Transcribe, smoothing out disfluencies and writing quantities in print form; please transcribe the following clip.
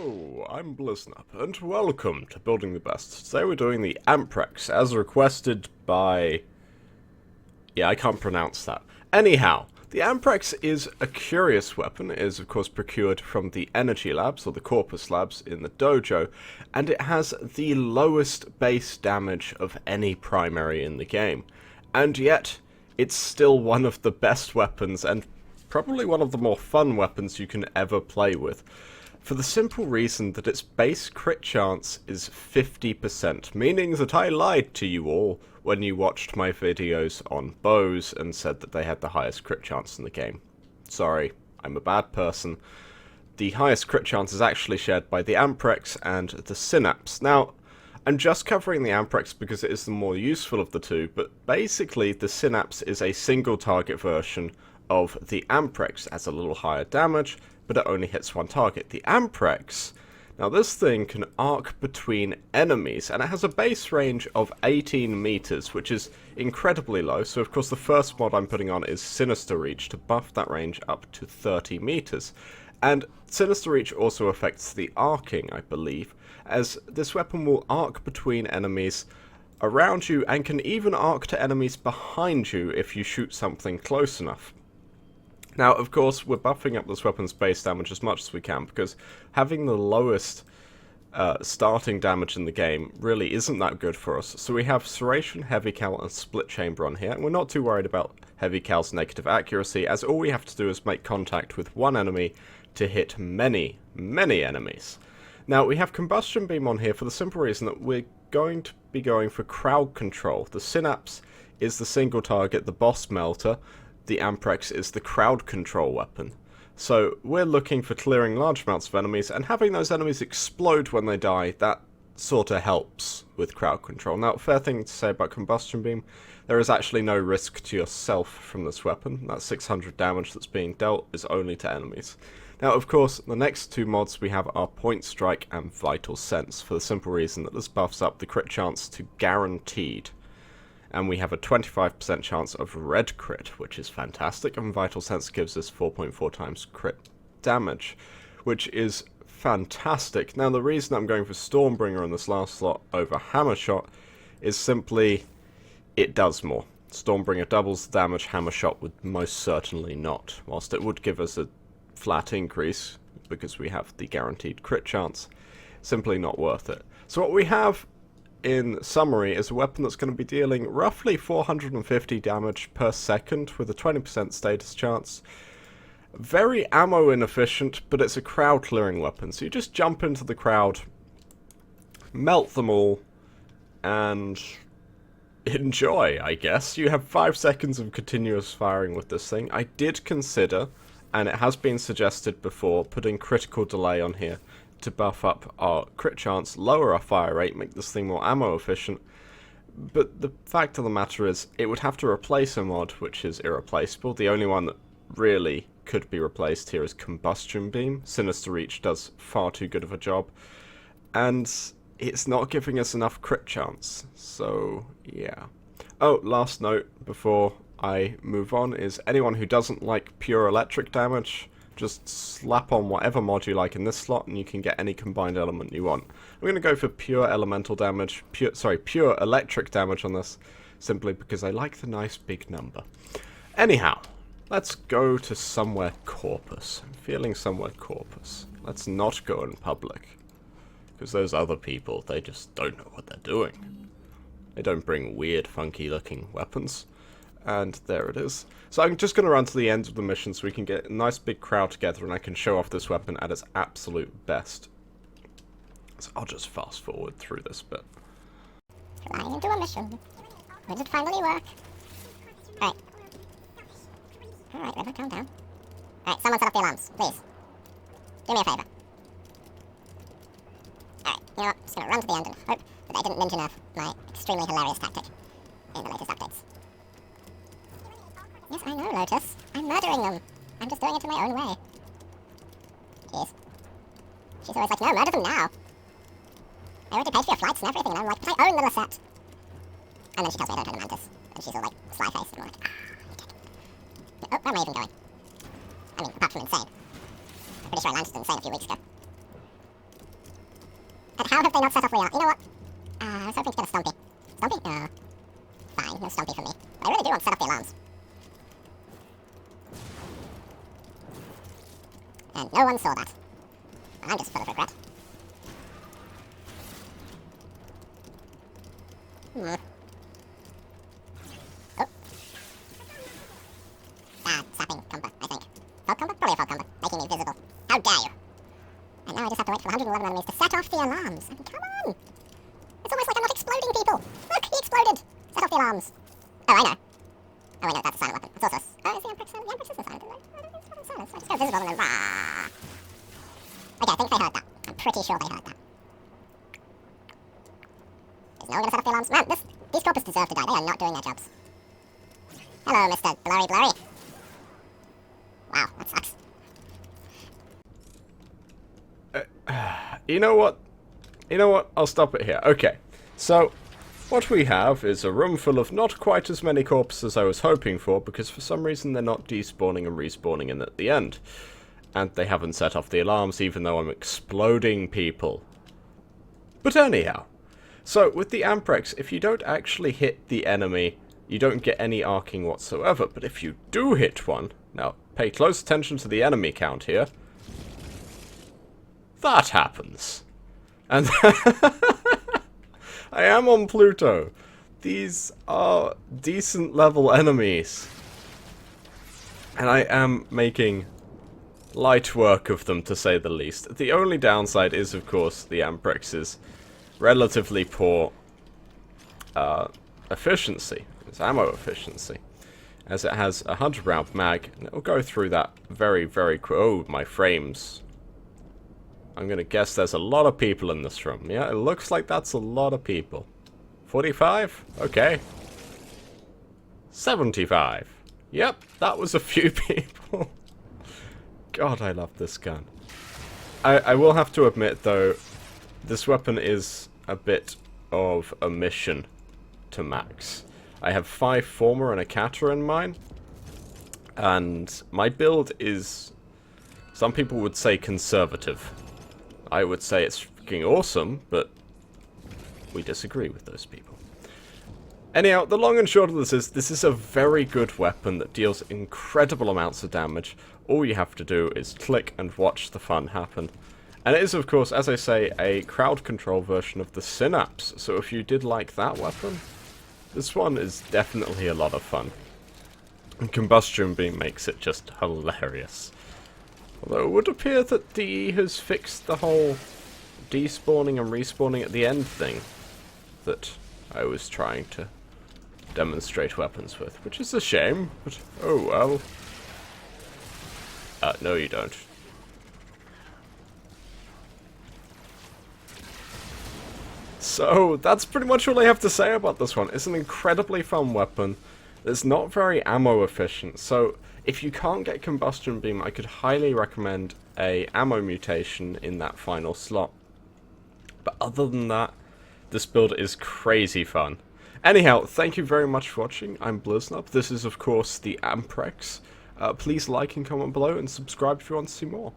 Hello, I'm Bliznub, and welcome to Building the Best. Today we're doing the Amprex, as requested by... yeah, I can't pronounce that. Anyhow, the Amprex is a curious weapon. It is, of course, procured from the Energy Labs, or the Corpus Labs, in the dojo, and it has the lowest base damage of any primary in the game. And yet, it's still one of the best weapons, and probably one of the more fun weapons you can ever play with. For the simple reason that its base crit chance is 50%, meaning that I lied to you all when you watched my videos on bows and said that they had the highest crit chance in the game. Sorry, I'm a bad person. The highest crit chance is actually shared by the Amprex and the Synapse. Now, I'm just covering the Amprex because it is the more useful of the two, but basically the Synapse is a single target version of the Amprex. It has a little higher damage, but it only hits one target. The Amprex, now this thing can arc between enemies, and it has a base range of 18 meters, which is incredibly low. So of course the first mod I'm putting on is Sinister Reach to buff that range up to 30 meters. And Sinister Reach also affects the arcing, I believe, as this weapon will arc between enemies around you and can even arc to enemies behind you if you shoot something close enough. Now, of course, we're buffing up this weapon's base damage as much as we can, because having the lowest starting damage in the game really isn't that good for us. So we have Serration, Heavy Cal, and Split Chamber on here, and we're not too worried about Heavy Cal's negative accuracy, as all we have to do is make contact with one enemy to hit many, many enemies. Now, we have Combustion Beam on here for the simple reason that we're going to be going for crowd control. The Synapse is the single target, the boss melter. The Amprex is the crowd control weapon. So we're looking for clearing large amounts of enemies, and having those enemies explode when they die, that sort of helps with crowd control. Now, fair thing to say about Combustion Beam, there is actually no risk to yourself from this weapon. That 600 damage that's being dealt is only to enemies. Now, of course, the next two mods we have are Point Strike and Vital Sense, for the simple reason that this buffs up the crit chance to guaranteed. And we have a 25% chance of red crit, which is fantastic, and Vital Sense gives us 4.4 times crit damage, which is fantastic. Now, the reason I'm going for Stormbringer in this last slot over Hammershot is simply it does more. Stormbringer doubles the damage, Hammershot would most certainly not, whilst it would give us a flat increase because we have the guaranteed crit chance. Simply not worth it. So what we have in summary is a weapon that's going to be dealing roughly 450 damage per second with a 20% status chance. Very ammo inefficient, but it's a crowd clearing weapon. So you just jump into the crowd, melt them all, and enjoy, I guess. You have 5 seconds of continuous firing with this thing. I did consider, and it has been suggested before, putting critical delay on here to buff up our crit chance, lower our fire rate, make this thing more ammo efficient. But the fact of the matter is, it would have to replace a mod which is irreplaceable. The only one that really could be replaced here is Combustion Beam. Sinister Reach does far too good of a job, and it's not giving us enough crit chance. So yeah. Oh, last note before I move on is anyone who doesn't like pure electric damage, just slap on whatever mod you like in this slot and you can get any combined element you want. I'm going to go for pure elemental damage, pure electric damage on this, simply because I like the nice big number. Anyhow, let's go to somewhere Corpus. I'm feeling somewhere Corpus. Let's not go in public, because those other people, they just don't know what they're doing. They don't bring weird, funky looking weapons. And there it is. So I'm just going to run to the end of the mission so we can get a nice big crowd together and I can show off this weapon at its absolute best. So I'll just fast forward through this bit. Flying into a mission. Will it finally work? Alright. Alright, River, calm down. Alright, someone set off the alarms, please. Do me a favour. Alright, you know what? I'm just going to run to the end and hope that I didn't ninja nerf my extremely hilarious tactic in the latest updates. Yes, I know, Lotus. I'm murdering them. I'm just doing it in my own way. Jeez. She's always like, no, murder them now. I already paid for your flights and everything, and I'm like, but I own the Lisette. And then she tells me I don't own the Mantis. And she's all like, sly-faced, and I'm like, ah, you did. Oh, where am I even going? I mean, apart from insane. I'm pretty sure I landed insane a few weeks ago. And how have they not set off the alarm? You know what? I was hoping to get a Stompy. Stompy? No. Fine, no Stompy for me. But I really do want to set off the alarms. And no one saw that. I'm just full of regret. Oh. Sapping combat, I think. Fog combat? Probably a fog combat, making me visible. How dare you! And now I just have to wait for 111 enemies to set off the alarms. I mean, come on! It's almost like I'm not exploding people! Look, he exploded! Set off the alarms. Oh, I know. Oh, I know, that's a silent weapon. It's also oh, is the Amprex silent? The Amprex isn't silent, isn't it? It's not silent, so I just go visible and then rah! Okay, I think they heard that. I'm pretty sure they heard that. Is no one gonna set off the alarms? Man, these coppers deserve to die. They are not doing their jobs. Hello, Mr. Blurry Blurry. Wow, that sucks. You know what? You know what? I'll stop it here. Okay, so what we have is a room full of not quite as many corpses as I was hoping for, because for some reason they're not despawning and respawning in at the end. And they haven't set off the alarms, even though I'm exploding people. But anyhow, so with the Amprex, if you don't actually hit the enemy, you don't get any arcing whatsoever. But if you do hit one, now pay close attention to the enemy count here, that happens. And I am on Pluto. These are decent level enemies. And I am making light work of them, to say the least. The only downside is, of course, the Amprex's relatively poor efficiency. It's ammo efficiency. As it has a 100 round mag, and it will go through that very, very quick. Oh, my frames. I'm going to guess there's a lot of people in this room. Yeah, it looks like that's a lot of people. 45? Okay. 75. Yep, that was a few people. God, I love this gun. I will have to admit, though, this weapon is a bit of a mission to max. I have 5 Former and a Kata in mine, and my build is, some people would say, conservative. I would say it's freaking awesome, but we disagree with those people. Anyhow, the long and short of this is a very good weapon that deals incredible amounts of damage. All you have to do is click and watch the fun happen. And it is, of course, as I say, a crowd control version of the Synapse, so if you did like that weapon, this one is definitely a lot of fun. And Combustion Beam makes it just hilarious. Although it would appear that DE has fixed the whole despawning and respawning at the end thing that I was trying to demonstrate weapons with, which is a shame, but oh well. No you don't. So, that's pretty much all I have to say about this one. It's an incredibly fun weapon. It's not very ammo efficient, so if you can't get Combustion Beam, I could highly recommend a ammo mutation in that final slot. But other than that, this build is crazy fun. Anyhow, thank you very much for watching. I'm Bliznub. This is, of course, the Amprex. Please like and comment below and subscribe if you want to see more.